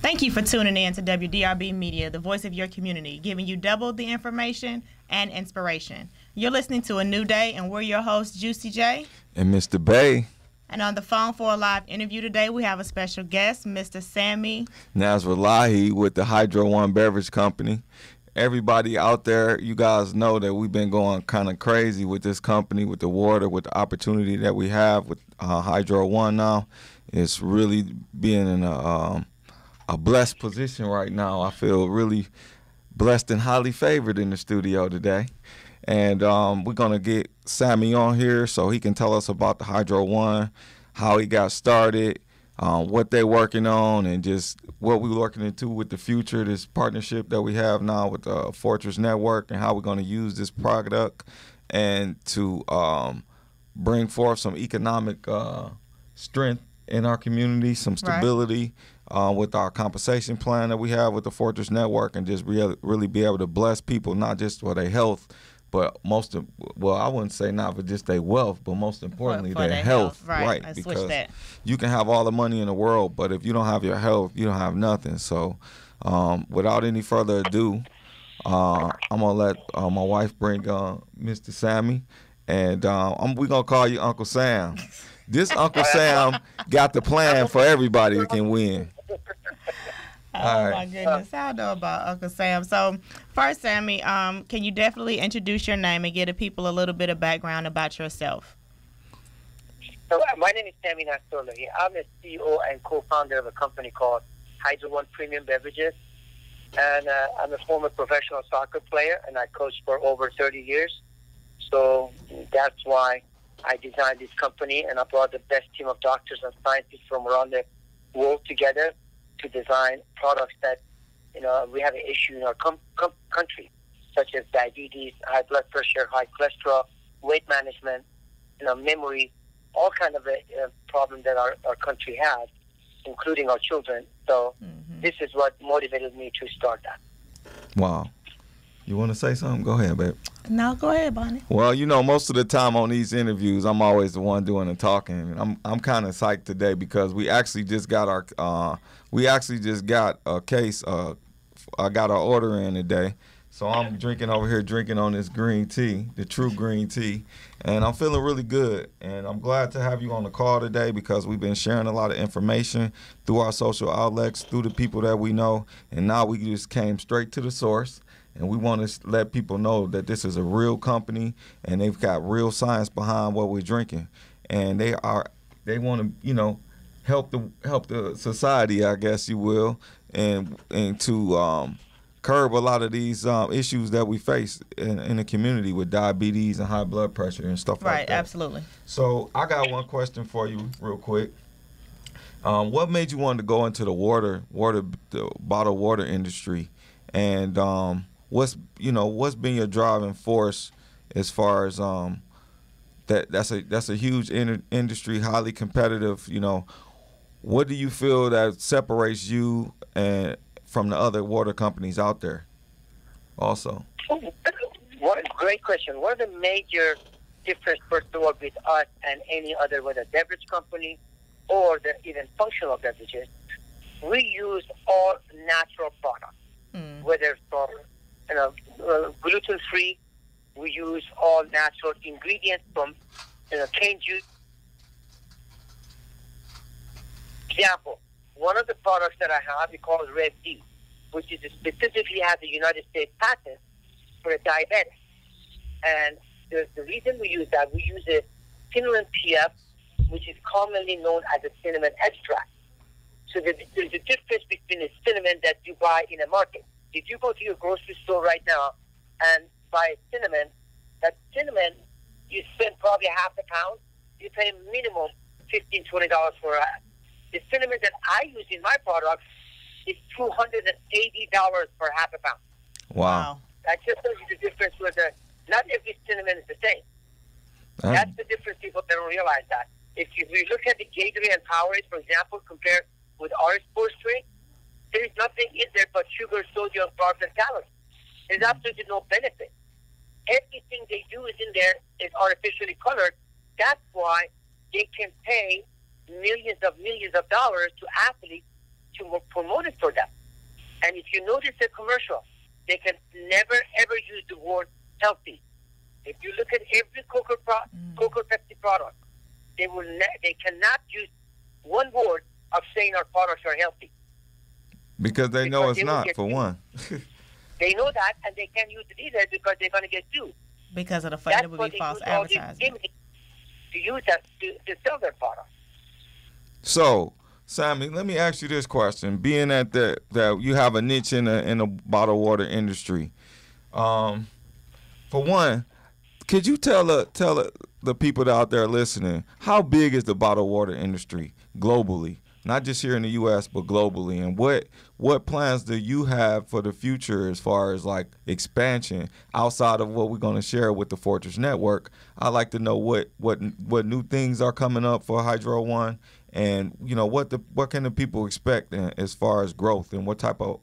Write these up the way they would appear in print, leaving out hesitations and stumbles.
Thank you for tuning in to WDRB Media, the voice of your community, giving you double the information and inspiration. You're listening to A New Day, and we're your hosts, Juicy J. And Mr. Bay. And on the phone for a live interview today, we have a special guest, Mr. Sammy Nasrollahi with the Hydro One Beverage Company. Everybody out there, you guys know that we've been going kind of crazy with this company, with the water, with the opportunity that we have with Hydro One now. It's really being in a blessed position right now. I feel really blessed and highly favored in the studio today. And we're going to get Sammy on here so he can tell us about the Hydro One, how he got started, what they're working on, and just what we're looking into with the future, this partnership that we have now with the Fortress Network, and how we're going to use this product and to bring forth some economic strength in our community, some stability. Right. With our compensation plan that we have with the Fortress Network, and just really be able to bless people, not just for their health, but I wouldn't say not for just their wealth, but most importantly for their health. Right. Because you can have all the money in the world, but if you don't have your health, you don't have nothing. So without any further ado, I'm going to let my wife bring Mr. Sammy, and we're going to call you Uncle Sam. This Uncle Sam got the plan for everybody that can win. Oh, my goodness. I don't know about Uncle Sam. So, first, Sammy, can you definitely introduce your name and give the people a little bit of background about yourself? So, my name is Sammy Nasrollahi. I'm a CEO and co-founder of a company called Hydro One Premium Beverages. And I'm a former professional soccer player, and I coached for over 30 years. So, that's why I designed this company, and I brought the best team of doctors and scientists from around the world together to design products that, we have an issue in our country, such as diabetes, high blood pressure, high cholesterol, weight management, memory, all kind of problems that our country has, including our children. So this is what motivated me to start that. Wow. You want to say something? Go ahead, babe. No, go ahead, Bonnie. Well, most of the time on these interviews, I'm always the one doing the talking. I'm kind of psyched today because we actually just got a case. I got our order in today, so I'm drinking on this green tea, the true green tea, and I'm feeling really good. And I'm glad to have you on the call today because we've been sharing a lot of information through our social outlets, through the people that we know, and now we just came straight to the source. And we want to let people know that this is a real company, and they've got real science behind what we're drinking, and they want to help the society, I guess you will, and to curb a lot of these issues that we face in the community with diabetes and high blood pressure and stuff like that. Right, absolutely. So I got one question for you, real quick. What made you want to go into the bottled water industry, and what's been your driving force as far as that's a huge industry, highly competitive. What do you feel that separates you from the other water companies out there? Also, great question. What are the major difference, first of all, with us and any other, whether beverage company or even functional beverages? We use all natural products, whether from gluten-free. We use all natural ingredients from cane juice. Example, one of the products that I have is called Red D, which is specifically has a United States patent for a diabetic. And the reason we use that, we use a cinnamon PF, which is commonly known as a cinnamon extract. So there's a difference between the cinnamon that you buy in a market. If you go to your grocery store right now and buy cinnamon, that cinnamon, you spend probably half a pound. You pay minimum $15, $20 for it. The cinnamon that I use in my products is $280 for half a pound. Wow. That just shows you the difference with not every cinnamon is the same. That's the difference. People don't realize that. If we look at the Gatorade and Powerade, for example, compared with our sports drink, there is nothing in there but sugar, sodium, carbs, and calories. There's absolutely no benefit. Everything they do is in there is artificially colored. That's why they can pay millions of dollars to athletes to promote it for them. And if you notice the commercial, they can never ever use the word healthy. If you look at every Coca Pepsi product, they cannot use one word of saying our products are healthy. Because they know it's not, for one. They know that, and they can't use it either because they're going to get sued. Because of the fact it would be false advertising. To use that to sell their product. So, Sammy, let me ask you this question. Being that you have a niche in the bottled water industry, for one, could you tell the people out there listening, how big is the bottled water industry globally? Not just here in the U.S., but globally. And what plans do you have for the future as far as like expansion outside of what we're going to share with the Fortress Network? I'd like to know what new things are coming up for Hydro One, and what can the people expect as far as growth, and what type of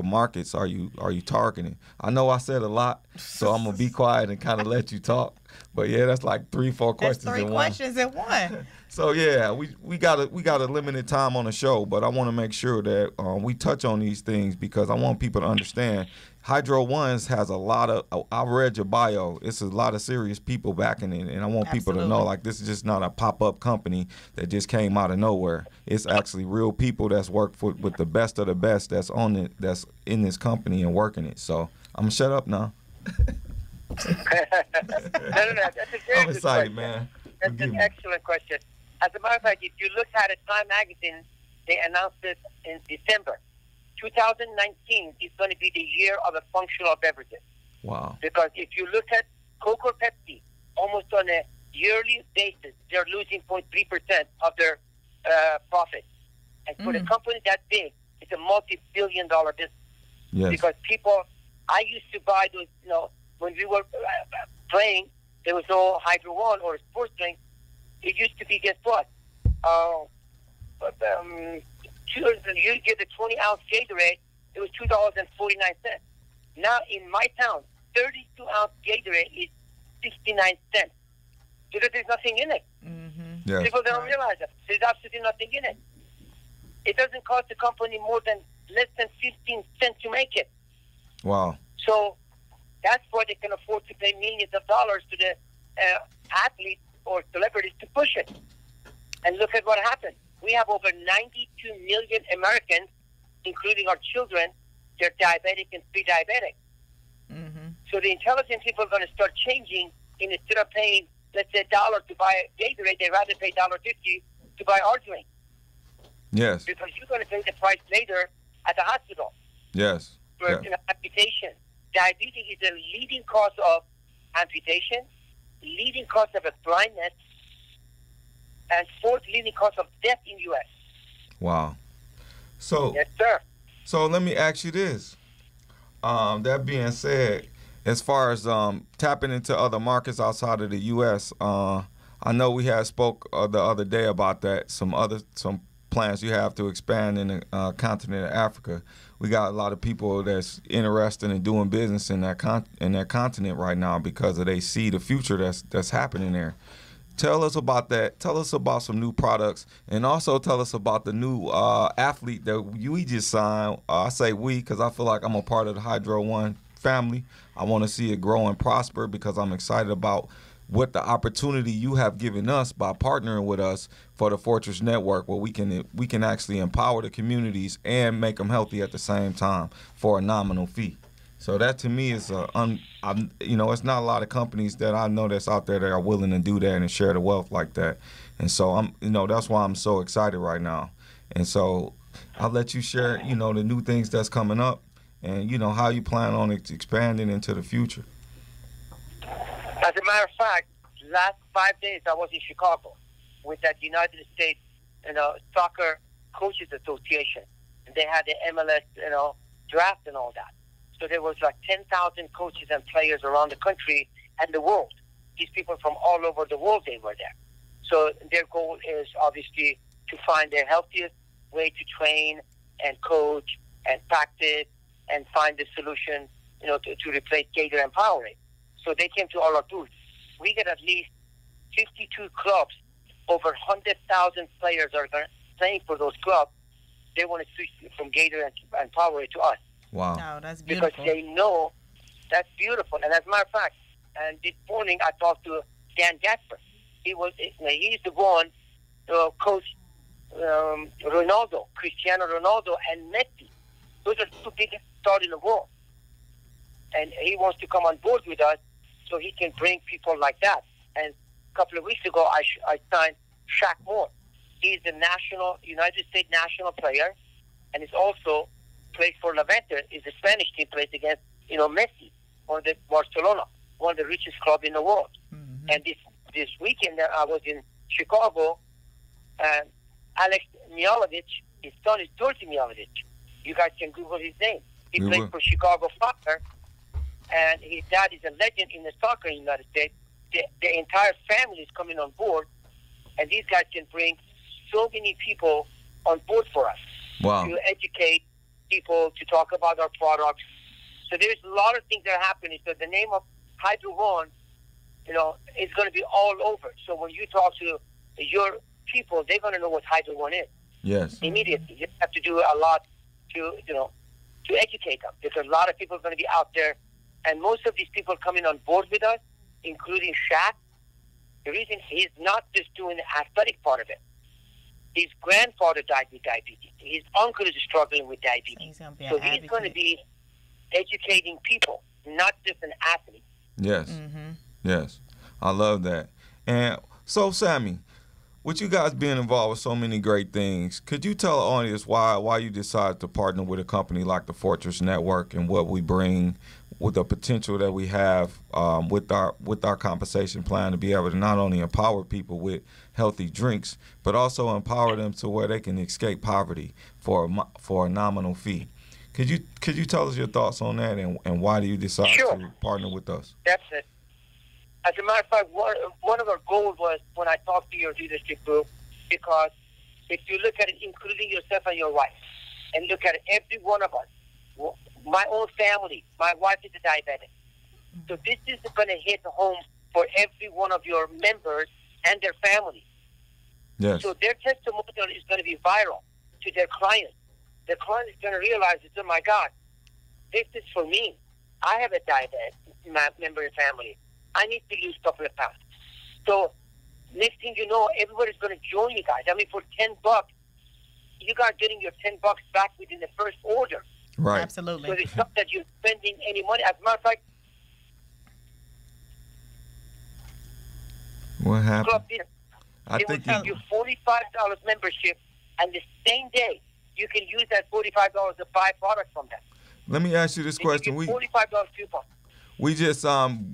markets are you targeting? I know I said a lot, so I'm gonna be quiet and kind of let you talk. But yeah, that's like 3-4 questions. That's 3 questions in one. So yeah, we got a limited time on the show, but I want to make sure that we touch on these things because I want people to understand. Hydro One's has a lot of. I read your bio. It's a lot of serious people backing it, and I want people to know like this is just not a pop-up company that just came out of nowhere. It's actually real people that's worked with the best of the best that's on it, that's in this company and working it. So I'm gonna shut up now. No, that's a very I'm good excited, question. man. That's an excellent question. As a matter of fact, if you look at it, Time Magazine, they announced it in December. 2019 is going to be the year of the functional beverages. Wow. Because if you look at Coca or Pepsi, almost on a yearly basis, they're losing 0.3% of their profit. And for the company that big, it's a multi-billion-dollar business. Yes. Because I used to buy those, when we were playing, there was no Hydro One or sports drink. It used to be, guess what? You get a 20-ounce Gatorade, it was $2.49. Now in my town, 32-ounce Gatorade is 69 cents. Because there's nothing in it. Mm-hmm. Yes. People don't realize that. There's absolutely nothing in it. It doesn't cost the company less than 15 cents to make it. Wow. So that's why they can afford to pay millions of dollars to the athletes or celebrities to push it. And look at what happened. We have over 92 million Americans, including our children, they're diabetic and pre-diabetic. Mm-hmm. So the intelligent people are going to start changing, and instead of paying, let's say, $1 to buy a Gatorade, they'd rather pay $1.50 to buy our drink. Yes. Because you're going to pay the price later at the hospital. Yes. For amputation. Diabetes is the leading cause of amputation, leading cause of a blindness, and 4th leading cause of death in U.S. Wow. So, yes, sir. So let me ask you this. That being said, as far as tapping into other markets outside of the U.S., I know we had spoke the other day about that. Some plans you have to expand in the continent of Africa. We got a lot of people that's interested in doing business in that continent right now because they see the future that's happening there. Tell us about that. Tell us about some new products, and also tell us about the new athlete that we just signed. I say we because I feel like I'm a part of the Hydro One family. I want to see it grow and prosper because I'm excited about what the opportunity you have given us by partnering with us for the Fortress Network, where we can actually empower the communities and make them healthy at the same time for a nominal fee. So that to me is it's not a lot of companies that I know that's out there that are willing to do that and share the wealth like that. And so that's why I'm so excited right now. And so I'll let you share, the new things that's coming up and, how you plan on expanding into the future. As a matter of fact, last 5 days I was in Chicago with that United States, Soccer Coaches Association. And they had the MLS, draft and all that. So there was like 10,000 coaches and players around the country and the world. These people from all over the world, they were there. So their goal is obviously to find the healthiest way to train and coach and practice and find the solution, to replace Gator and Powerade. So they came to all our booths. We get at least 52 clubs. Over 100,000 players are playing for those clubs. they want to switch from Gator and Powerade to us. Wow. Oh, that's beautiful. Because they know that's beautiful. And as a matter of fact, and this morning I talked to Dan Gasper. He used to go on coach Ronaldo, Cristiano Ronaldo, and Messi. Those are two biggest stars in the world. And he wants to come on board with us so he can bring people like that. And a couple of weeks ago, I signed Shaq Moore. He's the United States national player, and he's also plays for Levante. Is the Spanish team, plays against Messi, or the Barcelona, one of the richest clubs in the world. Mm-hmm. And this weekend I was in Chicago, and Alex Mialovic, his son is Dorothy Mialovic. You guys can Google his name. He played for Chicago Fire, and his dad is a legend in the soccer in the United States. The entire family is coming on board, and these guys can bring so many people on board for us. Wow. To educate people, to talk about our products. So there's a lot of things that are happening. So the name of Hydro One, is going to be all over. So when you talk to your people, they're going to know what Hydro One is. Yes. Immediately. You have to do a lot to educate them, because a lot of people are going to be out there, and most of these people coming on board with us, including Shaq. The reason he's not just doing the athletic part of it. His grandfather died with diabetes. His uncle is struggling with diabetes. So he's going to be educating people, not just an athlete. Yes. Mm-hmm. Yes. I love that. And so, Sammy, with you guys being involved with so many great things, could you tell the audience why you decided to partner with a company like the Fortress Network and what we bring with the potential that we have with our compensation plan to be able to not only empower people with healthy drinks, but also empower them to where they can escape poverty for a nominal fee. Could you tell us your thoughts on that, and why do you decide to partner with us? That's it. As a matter of fact, one of our goals was when I talked to your leadership group, because if you look at it, including yourself and your wife, and look at it, every one of us, my own family, my wife is a diabetic. So this is going to hit home for every one of your members and their family. Yes. So their testimonial is going to be viral to their clients. The client is going to realize, oh my God, this is for me. I have a diabetic member in family. I need to lose a couple of pounds. So next thing you know, everybody's going to join you guys. I mean, for $10, you guys getting your $10 back within the first order. Right. Absolutely. So it's not that you're spending any money. As a matter of fact, what happened? Club Dinner, they will give you $45 membership, and the same day you can use that $45 to buy products from them. Let me ask you this question. $45 coupon. We just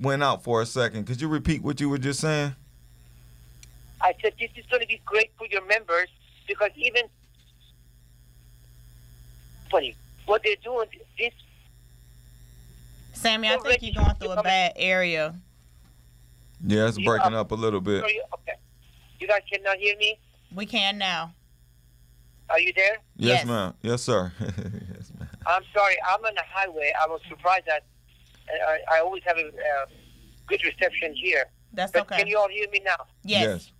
went out for a second. Could you repeat what you were just saying? I said this is going to be great for your members, because even what they're doing, this. Sammy, I think you're going through a bad area. Yeah, it's breaking up a little bit. Okay. You guys cannot hear me? We can now. Are you there? Yes, ma'am. Yes, sir. Yes, ma'am. I'm sorry. I'm on the highway. I was surprised that I always have a good reception here. That's but okay. Can you all hear me now? Yes.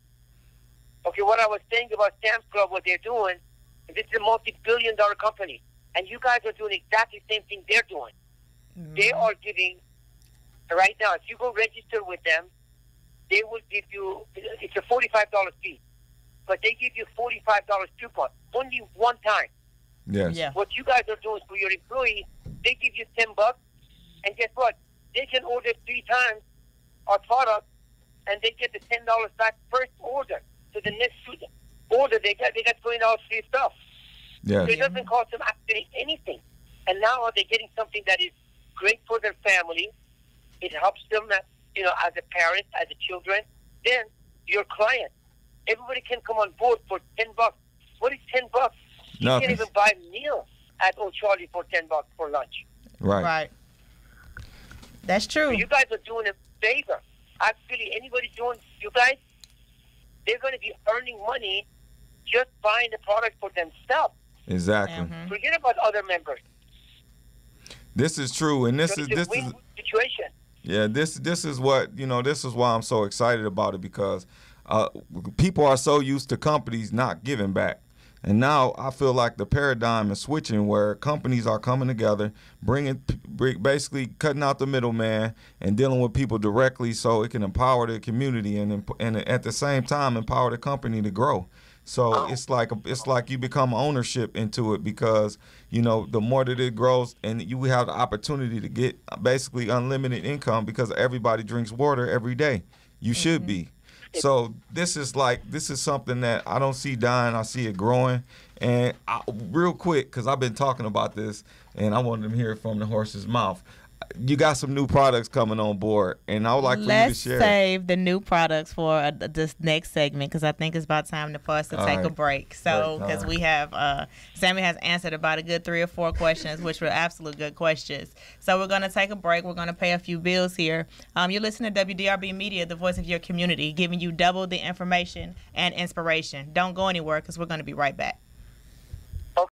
Okay, what I was saying about Sam's Club, what they're doing, this is a multi-billion-dollar company, and you guys are doing exactly the same thing they're doing. Mm-hmm. They are giving, right now, if you go register with them, they will give you, it's a $45 fee, but they give you $45 coupon, only one time. Yes. Yeah. What you guys are doing for your employees, they give you $10, and guess what? They can order 3 times our product, and they get the $10 back first order. So the next order, they got $20 free stuff. Yes. So it doesn't cost them actually anything. And now they're getting something that is great for their family. It helps them, as a parent, as a children. Then your client, everybody can come on board for $10. What is $10? You Nothing. can't even buy a meal at Old Charlie for $10 for lunch. Right. That's true. So you guys are doing a favor. Actually, anybody doing, you guys, they're going to be earning money just buying the product for themselves. Exactly. Mm-hmm. Forget about other members. This is true, and this So is it's a win-win situation. Yeah, this is what this is why I'm so excited about it, because people are so used to companies not giving back. And now I feel like the paradigm is switching where companies are coming together, basically cutting out the middleman and dealing with people directly so it can empower the community and at the same time empower the company to grow. So it's like you become ownership into it because, you know, the more that it grows and you have the opportunity to get basically unlimited income because everybody drinks water every day. You should be. So this is something that I don't see dying. I see it growing. And real quick, because I've been talking about this and I wanted to hear it from the horse's mouth. You got some new products coming on board, and I would like for you to share. Let's save the new products for this next segment because I think it's about time for us to take a break. So, because we have, Sammy has answered about a good 3 or 4 questions, which were absolute good questions. So we're going to take a break. We're going to pay a few bills here. You're listening to WDRB Media, the voice of your community, giving you double the information and inspiration. Don't go anywhere because we're going to be right back.